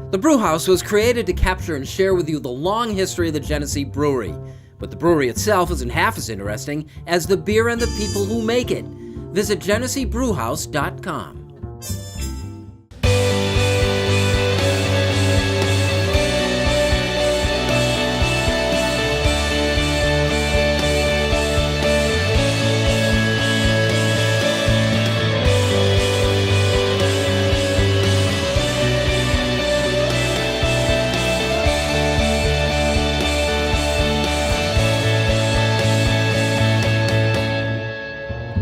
The Brew House was created to capture and share with you the long history of the Genesee Brewery. But the brewery itself isn't half as interesting as the beer and the people who make it. Visit GeneseeBrewHouse.com.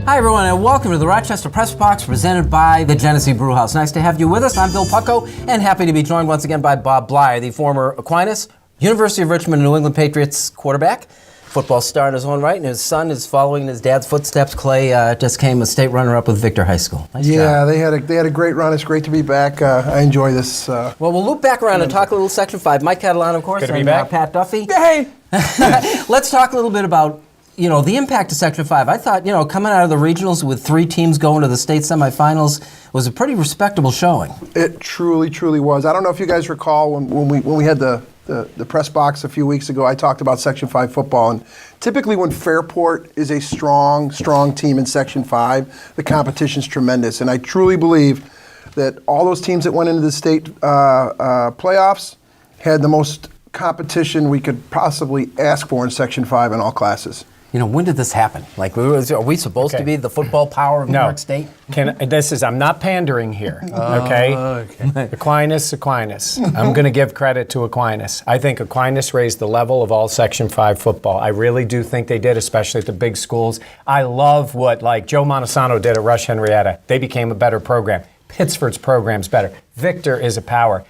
Hi everyone, and welcome to the Rochester Press Box presented by the Genesee Brew House. Nice to have you with us. I'm Bill Pucko, and happy to be joined once again by Bob Bleier, the former Aquinas, University of Richmond, New England Patriots quarterback, football star in his own right, and his son is following in his dad's footsteps. Clay just came a state runner-up with Victor High School. Nice job. They had a great run. It's great to be back. I enjoy this. Well, we'll loop back around and talk a little Section 5. Mike Catalana, of course, Good to be and back. Pat Duffy. Hey! Let's talk a little bit about the impact of Section 5. I thought, coming out of the regionals with 3 teams going to the state semifinals was a pretty respectable showing. It truly, truly was. I don't know if you guys recall when we had the press box a few weeks ago, I talked about Section 5 football. And typically when Fairport is a strong team in Section 5, the competition's tremendous. And I truly believe that all those teams that went into the state playoffs had the most competition we could possibly ask for in Section 5 in all classes. When did this happen? Are we supposed to be the football power of New York State? I'm not pandering here, okay? Aquinas. I'm going to give credit to Aquinas. I think Aquinas raised the level of all Section 5 football. I really do think they did, especially at the big schools. I love what, Joe Montesano did at Rush Henrietta. They became a better program. Pittsford's program's better. Victor is a power.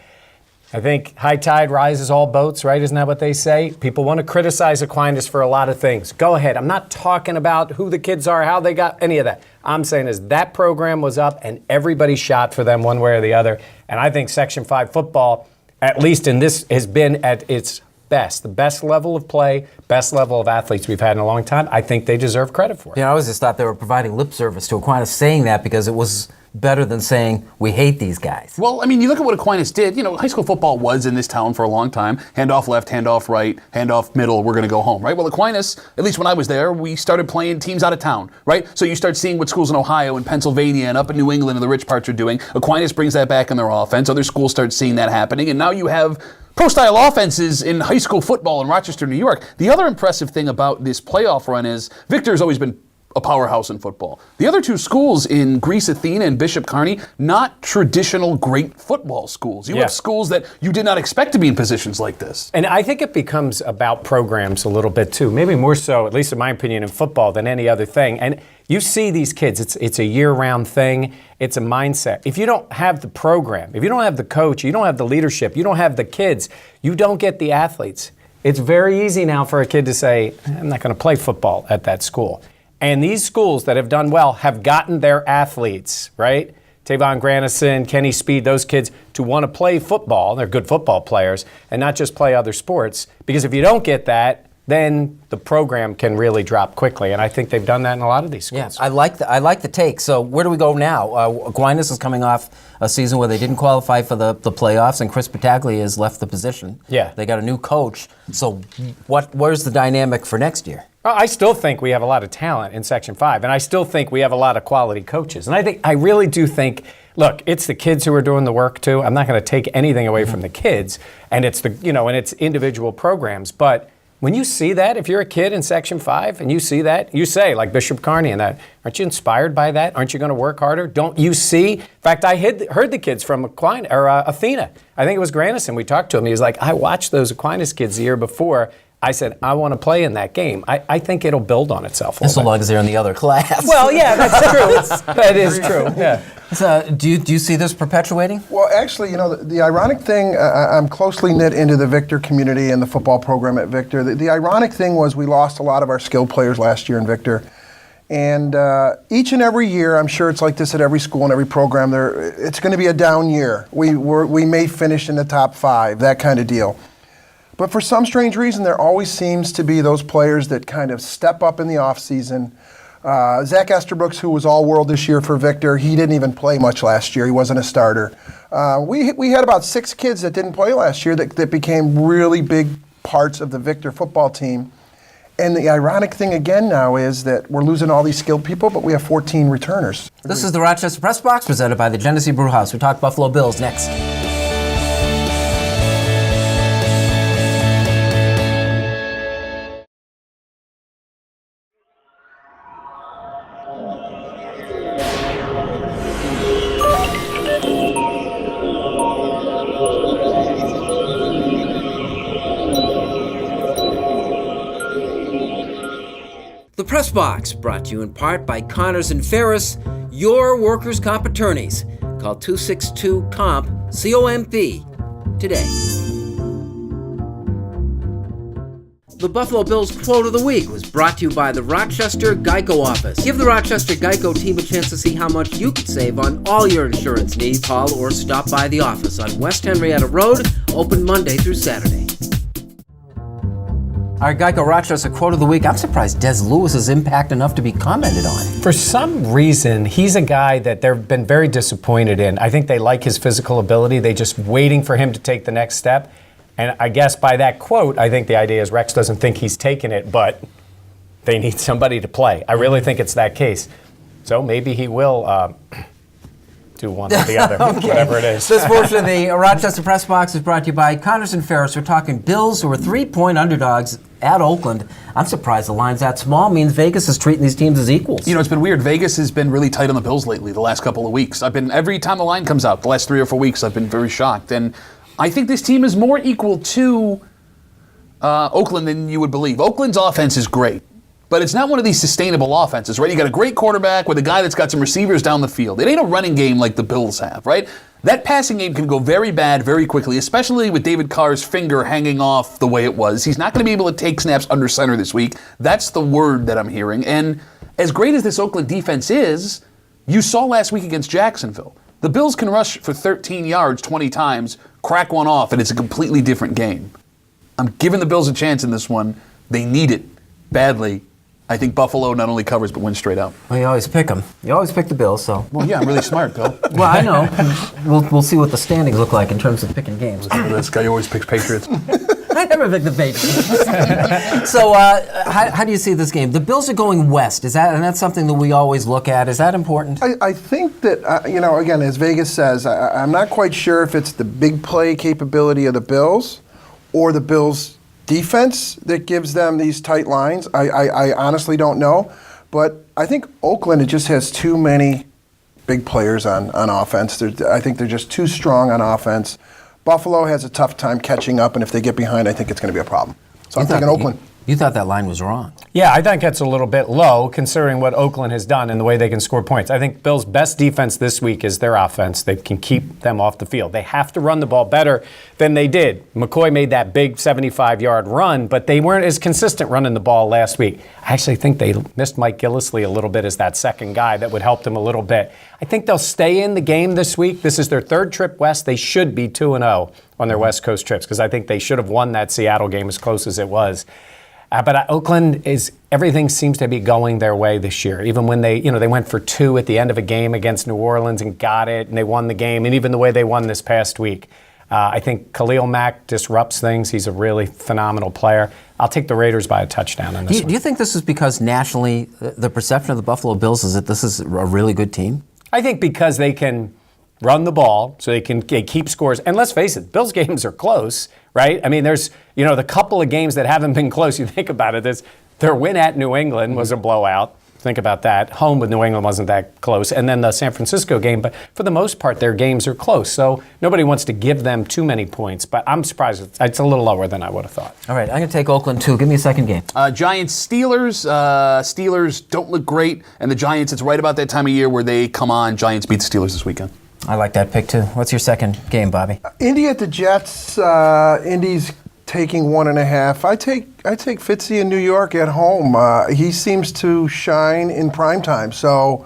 I think high tide rises all boats, right? Isn't that what they say? People want to criticize Aquinas for a lot of things. Go ahead. I'm not talking about who the kids are, how they got any of that. I'm saying is that program was up and everybody shot for them one way or the other. And I think Section 5 football, at least in this, has been at its best. The best level of play, best level of athletes we've had in a long time. I think they deserve credit for it. I always just thought they were providing lip service to Aquinas saying that because it was better than saying, we hate these guys. Well, you look at what Aquinas did. High school football was in this town for a long time. Handoff left, handoff right, handoff middle, we're going to go home, right? Well, Aquinas, at least when I was there, we started playing teams out of town, right? So you start seeing what schools in Ohio and Pennsylvania and up in New England and the rich parts are doing. Aquinas brings that back in their offense. Other schools start seeing that happening. And now you have pro-style offenses in high school football in Rochester, New York. The other impressive thing about this playoff run is Victor's always been a powerhouse in football. The other 2 schools in Greece Athena and Bishop Kearney, not traditional great football schools. You have schools that you did not expect to be in positions like this. And I think it becomes about programs a little bit too, maybe more so, at least in my opinion, in football than any other thing. And you see these kids, it's a year-round thing, it's a mindset. If you don't have the program, if you don't have the coach, you don't have the leadership, you don't have the kids, you don't get the athletes. It's very easy now for a kid to say, I'm not going to play football at that school. And these schools that have done well have gotten their athletes, right? Tavon Granison, Kenny Speed, those kids to want to play football. They're good football players and not just play other sports. Because if you don't get that, then the program can really drop quickly. And I think they've done that in a lot of these schools. Yeah, I like the take. So where do we go now? Aquinas is coming off a season where they didn't qualify for the playoffs, and Chris Pataglia has left the position. Yeah. They got a new coach. So where's the dynamic for next year? I still think we have a lot of talent in Section 5, and I still think we have a lot of quality coaches. And I really do think, look, it's the kids who are doing the work too. I'm not going to take anything away from the kids, and it's and it's individual programs. But when you see that, if you're a kid in Section 5 and you see that, you say, like Bishop Kearney and that, aren't you inspired by that? Aren't you going to work harder? Don't you see? In fact, I heard the kids from Athena. I think it was Granison. We talked to him. He was like, I watched those Aquinas kids the year before. I said, I want to play in that game. I think it'll build on itself. So long as they're in the other class. Well, yeah, that's true. That is true. Yeah. So, do you see this perpetuating? Well, actually, the ironic thing, I'm closely knit into the Victor community and the football program at Victor. The ironic thing was we lost a lot of our skilled players last year in Victor. And each and every year, I'm sure it's like this at every school and every program, it's going to be a down year. We may finish in the top 5, that kind of deal. But for some strange reason, there always seems to be those players that kind of step up in the offseason, Zach Esterbrooks, who was all-world this year for Victor, he didn't even play much last year. He wasn't a starter. We had about 6 kids that didn't play last year that became really big parts of the Victor football team. And the ironic thing again now is that we're losing all these skilled people, but we have 14 returners. This is the Rochester Press Box presented by the Genesee Brew House. We talk Buffalo Bills next. The Press Box, brought to you in part by Connors and Ferris, your workers' comp attorneys. Call 262-COMP, C-O-M-P, today. The Buffalo Bills quote of the week was brought to you by the Rochester Geico office. Give the Rochester Geico team a chance to see how much you could save on all your insurance needs. Call or stop by the office on West Henrietta Road, open Monday through Saturday. Our Geico Rochester quote of the week. I'm surprised Des Lewis is impact enough to be commented on. For some reason, he's a guy that they've been very disappointed in. I think they like his physical ability. They're just waiting for him to take the next step. And I guess by that quote, I think the idea is Rex doesn't think he's taken it, but they need somebody to play. I really think it's that case. So maybe he will do one or the other, Okay. whatever it is. This portion of the Rochester Press Box is brought to you by Connors and Ferris. We're talking Bills, who are 3-point underdogs at Oakland. I'm surprised the line's that small. Means Vegas is treating these teams as equals. You know, it's been weird. Vegas has been really tight on the Bills lately the last couple of weeks. Every time the line comes out, the last 3 or 4 weeks, I've been very shocked. And I think this team is more equal to Oakland than you would believe. Oakland's offense is great, but it's not one of these sustainable offenses, right? You got a great quarterback with a guy that's got some receivers down the field. It ain't a running game like the Bills have, right? That passing game can go very bad very quickly, especially with David Carr's finger hanging off the way it was. He's not going to be able to take snaps under center this week. That's the word that I'm hearing. And as great as this Oakland defense is, you saw last week against Jacksonville. The Bills can rush for 13 yards 20 times, crack one off, and it's a completely different game. I'm giving the Bills a chance in this one. They need it badly. I think Buffalo not only covers but wins straight out. Well, you always pick them. You always pick the Bills, so. Well, yeah, I'm really smart, Bill. Well, I know. We'll see what the standings look like in terms of picking games. This guy always picks Patriots. I never pick the Patriots. So, how do you see this game? The Bills are going west. And that's something that we always look at. Is that important? I think that, again, as Vegas says, I'm not quite sure if it's the big play capability of the Bills or the Bills' defense that gives them these tight lines. I honestly don't know. But I think Oakland, it just has too many big players on offense. I think they're just too strong on offense. Buffalo has a tough time catching up, and if they get behind, I think it's going to be a problem. So I'm thinking Oakland. You thought that line was wrong. Yeah, I think it's a little bit low considering what Oakland has done and the way they can score points. I think Bill's best defense this week is their offense. They can keep them off the field. They have to run the ball better than they did. McCoy made that big 75-yard run, but they weren't as consistent running the ball last week. I actually think they missed Mike Gillislee a little bit as that second guy that would help them a little bit. I think they'll stay in the game this week. This is their 3rd trip west. They should be 2-0 on their West Coast trips because I think they should have won that Seattle game as close as it was. But Oakland everything seems to be going their way this year. Even when they went for 2 at the end of a game against New Orleans and got it, and they won the game, and even the way they won this past week. I think Khalil Mack disrupts things. He's a really phenomenal player. I'll take the Raiders by a touchdown in this one. Do you think this is because nationally the perception of the Buffalo Bills is that this is a really good team? I think because they can run the ball, so they keep scores. And let's face it, Bills games are close, right? I mean, there's, the couple of games that haven't been close. You think about it, their win at New England was a blowout. Think about that. Home with New England wasn't that close. And then the San Francisco game, but for the most part, their games are close. So nobody wants to give them too many points, but I'm surprised it's a little lower than I would have thought. All right, I'm going to take Oakland too. Give me a second game. Giants-Steelers. Steelers don't look great, and the Giants, it's right about that time of year where they come on. Giants beat the Steelers this weekend. I like that pick too. What's your second game, Bobby? Indy at the Jets. Indy's taking 1.5. I take Fitzy in New York at home. He seems to shine in prime time. So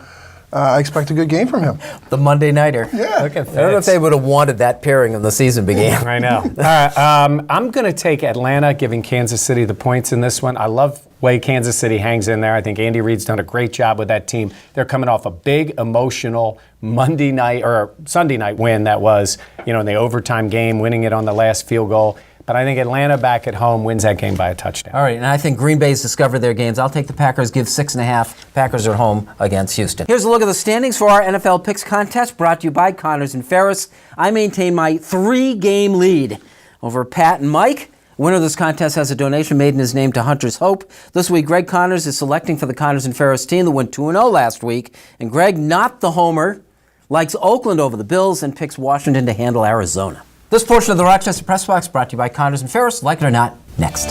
I expect a good game from him. The Monday Nighter. Yeah. Look at I don't know if they would have wanted that pairing when the season began. I know. All right, I'm going to take Atlanta, giving Kansas City the points in this one. I love the way Kansas City hangs in there. I think Andy Reid's done a great job with that team. They're coming off a big emotional Monday night or Sunday night win that was, in the overtime game, winning it on the last field goal. But I think Atlanta back at home wins that game by a touchdown. All right, and I think Green Bay's discovered their games. I'll take the Packers, give 6.5. Packers are at home against Houston. Here's a look at the standings for our NFL Picks contest, brought to you by Connors and Ferris. I maintain my 3-game lead over Pat and Mike. Winner of this contest has a donation made in his name to Hunter's Hope. This week, Greg Connors is selecting for the Connors and Ferris team that went 2-0 last week. And Greg, not the homer, likes Oakland over the Bills and picks Washington to handle Arizona. This portion of the Rochester Press Box brought to you by Connors and Ferris. Like it or not, next.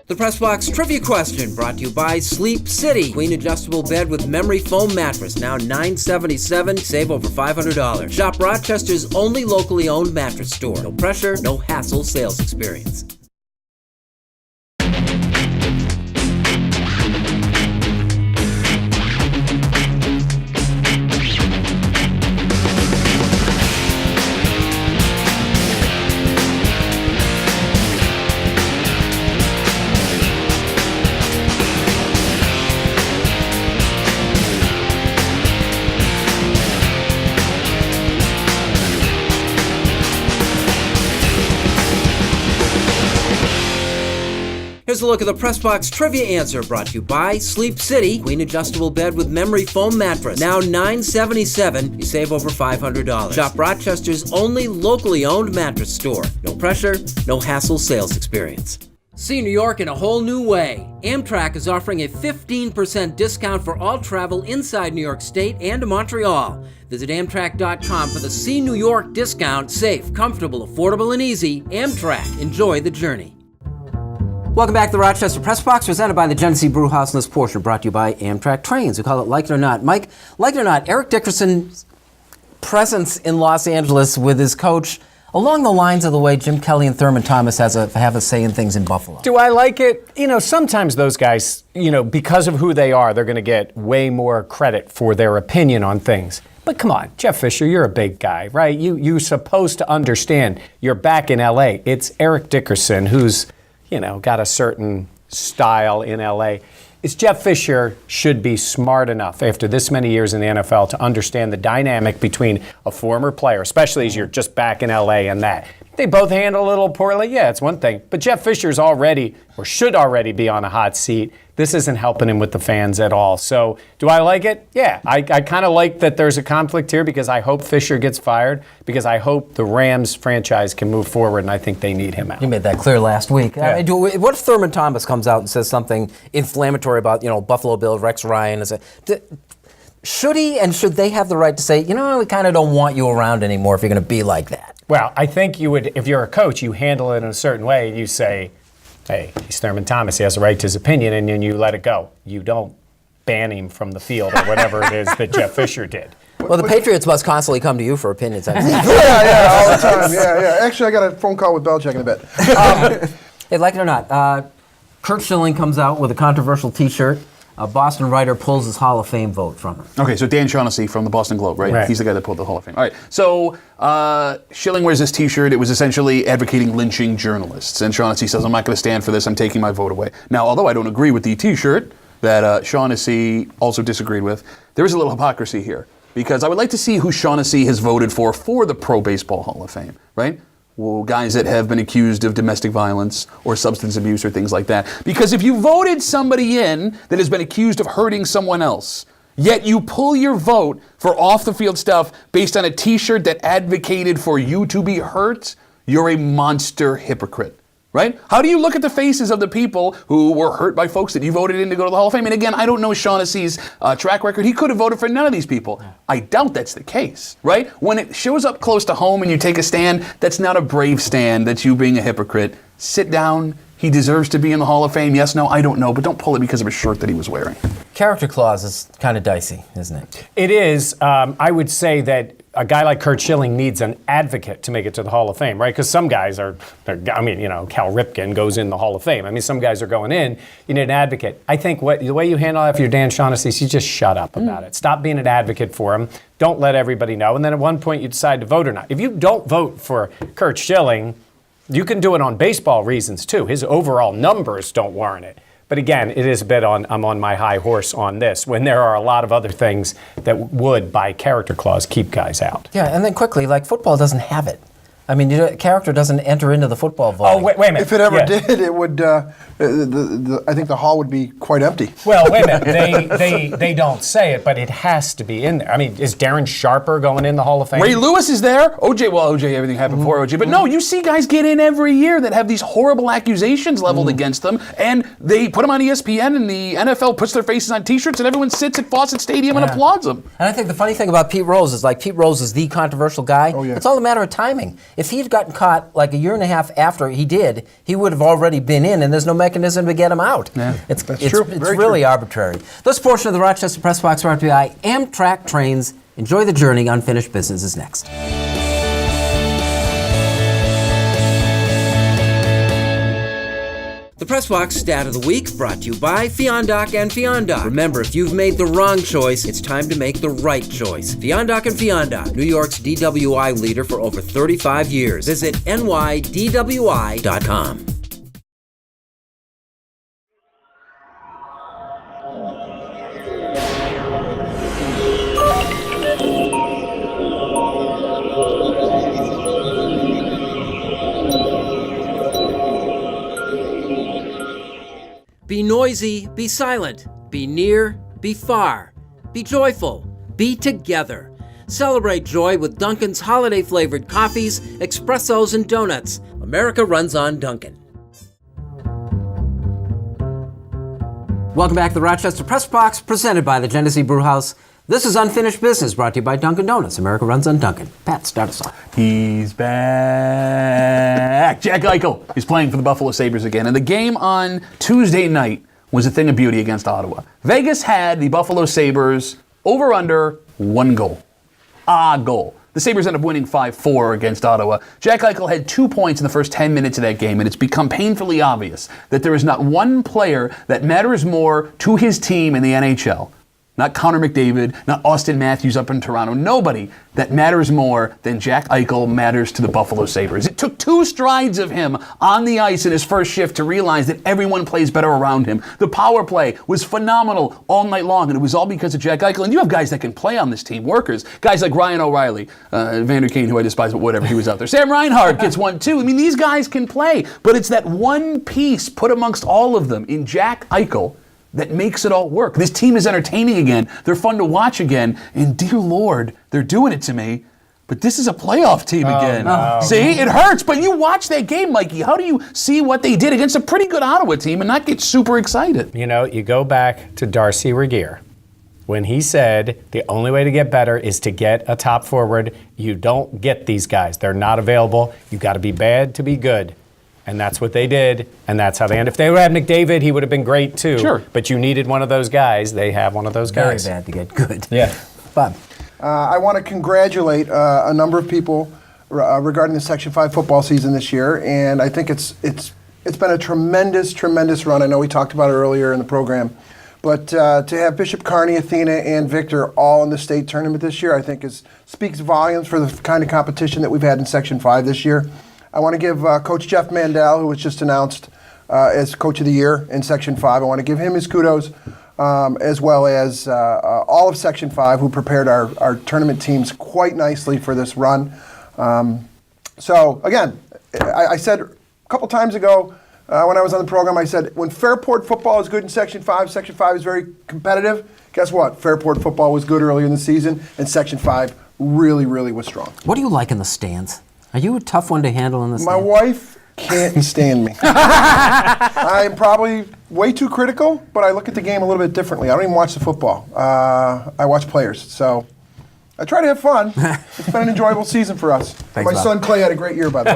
The Press Box Trivia Question brought to you by Sleep City. Queen adjustable bed with memory foam mattress, now $977. Save over $500. Shop Rochester's only locally owned mattress store. No pressure, no hassle sales experience. Here's a look at the Press Box Trivia answer brought to you by Sleep City. Queen adjustable bed with memory foam mattress. Now $977. You save over $500. Shop Rochester's only locally owned mattress store. No pressure, no hassle sales experience. See New York in a whole new way. Amtrak is offering a 15% discount for all travel inside New York State and to Montreal. Visit Amtrak.com for the See New York discount. Safe, comfortable, affordable, and easy. Amtrak. Enjoy the journey. Welcome back to the Rochester Press Box, presented by the Genesee Brew House, and this portion brought to you by Amtrak Trains. We call it Like It or Not. Mike, like it or not, Eric Dickerson's presence in Los Angeles with his coach along the lines of the way Jim Kelly and Thurman Thomas have a say in things in Buffalo. Do I like it? Sometimes those guys, because of who they are, they're going to get way more credit for their opinion on things. But come on, Jeff Fisher, you're a big guy, right? You're supposed to understand. You're back in L.A. It's Eric Dickerson who's got a certain style in L.A. It's Jeff Fisher should be smart enough after this many years in the NFL to understand the dynamic between a former player, especially as you're just back in L.A. and that. They both handle a little poorly. Yeah, it's one thing. But Jeff Fisher's already, or should already be on a hot seat. This isn't helping him with the fans at all. So do I like it? Yeah, I kind of like that there's a conflict here because I hope Fisher gets fired because I hope the Rams franchise can move forward, and I think they need him out. You made that clear last week. Yeah. I mean, what if Thurman Thomas comes out and says something inflammatory about, Buffalo Bill, Rex Ryan? Should he and should they have the right to say, we kind of don't want you around anymore if you're going to be like that? Well, I think you would, if you're a coach, you handle it in a certain way. You say, hey, he's Thurman Thomas. He has a right to his opinion, and then you let it go. You don't ban him from the field or whatever it is that Jeff Fisher did. Well, the Patriots must constantly come to you for opinions. Yeah, all the time. Yeah. Actually, I got a phone call with Belichick in a bit. Hey, like it or not, Kurt Schilling comes out with a controversial T-shirt. A Boston writer pulls his Hall of Fame vote from him. Okay, so Dan Shaughnessy from the Boston Globe, right? He's the guy that pulled the Hall of Fame. All right, so Schilling wears this T-shirt. It was essentially advocating lynching journalists. And Shaughnessy says, I'm not going to stand for this. I'm taking my vote away. Now, although I don't agree with the T-shirt that Shaughnessy also disagreed with, there is a little hypocrisy here. Because I would like to see who Shaughnessy has voted for the Pro Baseball Hall of Fame, right? Well, guys that have been accused of domestic violence or substance abuse or things like that. Because if you voted somebody in that has been accused of hurting someone else, yet you pull your vote for off-the-field stuff based on a T-shirt that advocated for you to be hurt, you're a monster hypocrite. Right? How do you look at the faces of the people who were hurt by folks that you voted in to go to the Hall of Fame? And again, I don't know Shaughnessy's track record. He could have voted for none of these people. I doubt that's the case, right? When it shows up close to home and you take a stand, that's not a brave stand. That's you being a hypocrite. Sit down. He deserves to be in the Hall of Fame. Yes, no, I don't know. But don't pull it because of a shirt that he was wearing. Character clause is kind of dicey, isn't it? It is. I would say that a guy like Curt Schilling needs an advocate to make it to the Hall of Fame, right? Because some guys are, Cal Ripken goes in the Hall of Fame. I mean, some guys are going in. You need an advocate. I think the way you handle that if you're Dan Shaughnessy is you just shut up about it. Stop being an advocate for him. Don't let everybody know. And then at one point you decide to vote or not. If you don't vote for Curt Schilling, you can do it on baseball reasons too. His overall numbers don't warrant it. But again, it is a bit I'm on my high horse on this when there are a lot of other things that would, by character clause, keep guys out. Yeah, and then quickly, like football doesn't have it. I mean, character doesn't enter into the football vote. Oh, wait a minute. If it ever did, it would. I think the hall would be quite empty. Well, wait a minute. They don't say it, but it has to be in there. I mean, is Darren Sharper going in the Hall of Fame? Ray Lewis is there. OJ, everything happened before OJ. But no, you see guys get in every year that have these horrible accusations leveled against them, and they put them on ESPN, and the NFL puts their faces on T-shirts, and everyone sits at Fawcett Stadium and applauds them. And I think the funny thing about Pete Rose is, like, Pete Rose is the controversial guy. Oh, yeah. It's all a matter of timing. If he had gotten caught like a year and a half after he did, he would have already been in, and there's no mechanism to get him out. Yeah. It's true. It's Very really true. arbitrary. This portion of the Rochester Press Box brought to you by Amtrak Trains. Enjoy the journey. Unfinished Business is next. The Press Box Stat of the Week brought to you by Fiondoc and Fiondoc. Remember, if you've made the wrong choice, it's time to make the right choice. Fiondoc and Fiondoc, New York's DWI leader for over 35 years. Visit nydwi.com. Be noisy, be silent, be near, be far, be joyful, be together. Celebrate joy with Dunkin's holiday-flavored coffees, espressos, and donuts. America runs on Dunkin'. Welcome back to the Rochester Press Box, presented by the Genesee Brew House. This is Unfinished Business, brought to you by Dunkin' Donuts. America runs on Dunkin'. Pat, start us off. He's back. Jack Eichel is playing for the Buffalo Sabres again, and the game on Tuesday night was a thing of beauty against Ottawa. Vegas had the Buffalo Sabres over/under 1 goal. A goal. The Sabres ended up winning 5-4 against Ottawa. Jack Eichel had 2 points in the first 10 minutes of that game, and it's become painfully obvious that there is not one player that matters more to his team in the NHL. Not Connor McDavid, not Austin Matthews up in Toronto. Nobody that matters more than Jack Eichel matters to the Buffalo Sabres. It took 2 strides of him on the ice in his first shift to realize that everyone plays better around him. The power play was phenomenal all night long, and it was all because of Jack Eichel. And you have guys that can play on this team, workers. Guys like Ryan O'Reilly, Vander Kane, who I despise, but whatever, he was out there. Sam Reinhart gets one too. I mean, these guys can play, but it's that one piece put amongst all of them in Jack Eichel that makes it all work. This team is entertaining again. They're fun to watch again. And dear Lord, they're doing it to me. But this is a playoff team again. No. See, it hurts. But you watch that game, Mikey. How do you see what they did against a pretty good Ottawa team and not get super excited? You know, you go back to Darcy Regier when he said the only way to get better is to get a top forward. You don't get these guys. They're not available. You got to be bad to be good. And that's what they did, and that's how they ended. If they had McDavid, he would have been great too. Sure. But you needed one of those guys. They have one of those guys. Very bad to get good. Yeah. Bob. I want to congratulate a number of people regarding the Section 5 football season this year, and I think it's been a tremendous run. I know we talked about it earlier in the program, but to have Bishop Kearney, Athena, and Victor all in the state tournament this year, I think speaks volumes for the kind of competition that we've had in Section 5 this year. I want to give Coach Jeff Mandel, who was just announced as Coach of the Year in Section 5, I want to give him his kudos, as well as all of Section 5 who prepared our tournament teams quite nicely for this run. So, again, I said a couple times ago when I was on the program, I said when Fairport football is good in Section 5 is very competitive. Guess what? Fairport football was good earlier in the season, and Section 5 really was strong. What do you like in the stands? Are you a tough one to handle in the My stands? wife can't stand me. I'm probably way too critical, but I look at the game a little bit differently. I don't even watch the football. I watch players. So I try to have fun. It's been an enjoyable season for us. Thanks, My Bob. son Clay had a great year, by the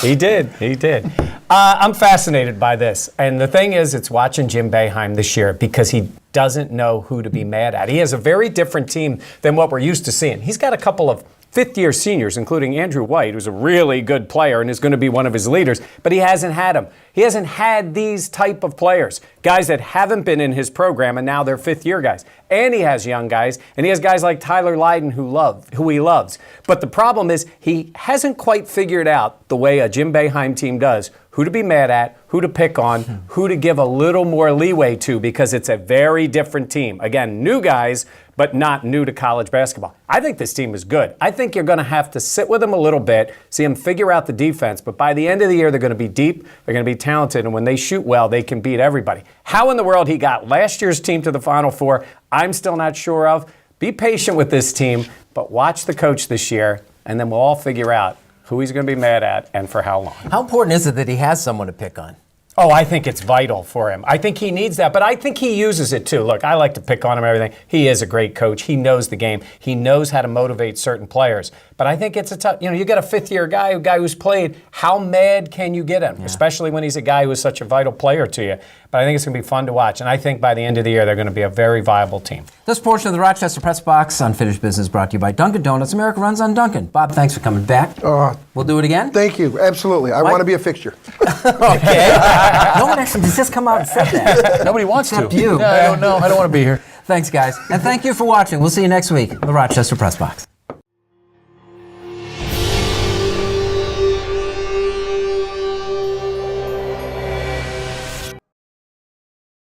way. He did. I'm fascinated by this. And the thing is, it's watching Jim Boeheim this year because doesn't know who to be mad at. He has a very different team than what we're used to seeing. He's got a couple of fifth-year seniors, including Andrew White, who's a really good player and is going to be one of his leaders, but he hasn't had them. He hasn't had these type of players, guys that haven't been in his program, and now they're fifth-year guys. And he has young guys, and he has guys like Tyler Lydon who he loves. But the problem is he hasn't quite figured out the way a Jim Boeheim team does, who to be mad at, who to pick on, who to give a little more leeway to, because it's a very different team. Again, new guys, but not new to college basketball. I think this team is good. I think you're going to have to sit with them a little bit, see them figure out the defense, but by the end of the year, they're going to be deep, they're going to be talented, and when they shoot well, they can beat everybody. How in the world he got last year's team to the Final Four, I'm still not sure of. Be patient with this team, but watch the coach this year, and then we'll all figure out who he's going to be mad at and for how long. How important is it that he has someone to pick on? Oh, I think it's vital for him. I think he needs that, but I think he uses it too. Look, I like to pick on him and everything. He is a great coach. He knows the game. He knows how to motivate certain players. But I think it's a tough, you get a fifth-year guy, a guy who's played. How mad can you get him? Yeah. Especially when he's a guy who is such a vital player to you. But I think it's going to be fun to watch. And I think by the end of the year, they're going to be a very viable team. This portion of the Rochester Press Box Unfinished Business brought to you by Dunkin' Donuts. America runs on Dunkin'. Bob, thanks for coming back. We'll do it again? Thank you. Absolutely. I want to be a fixture. Okay. No one actually just come out and said that. Nobody wants Except to. you. Yeah, I don't know. I don't want to be here. Thanks, guys. And thank you for watching. We'll see you next week on the Rochester Press Box.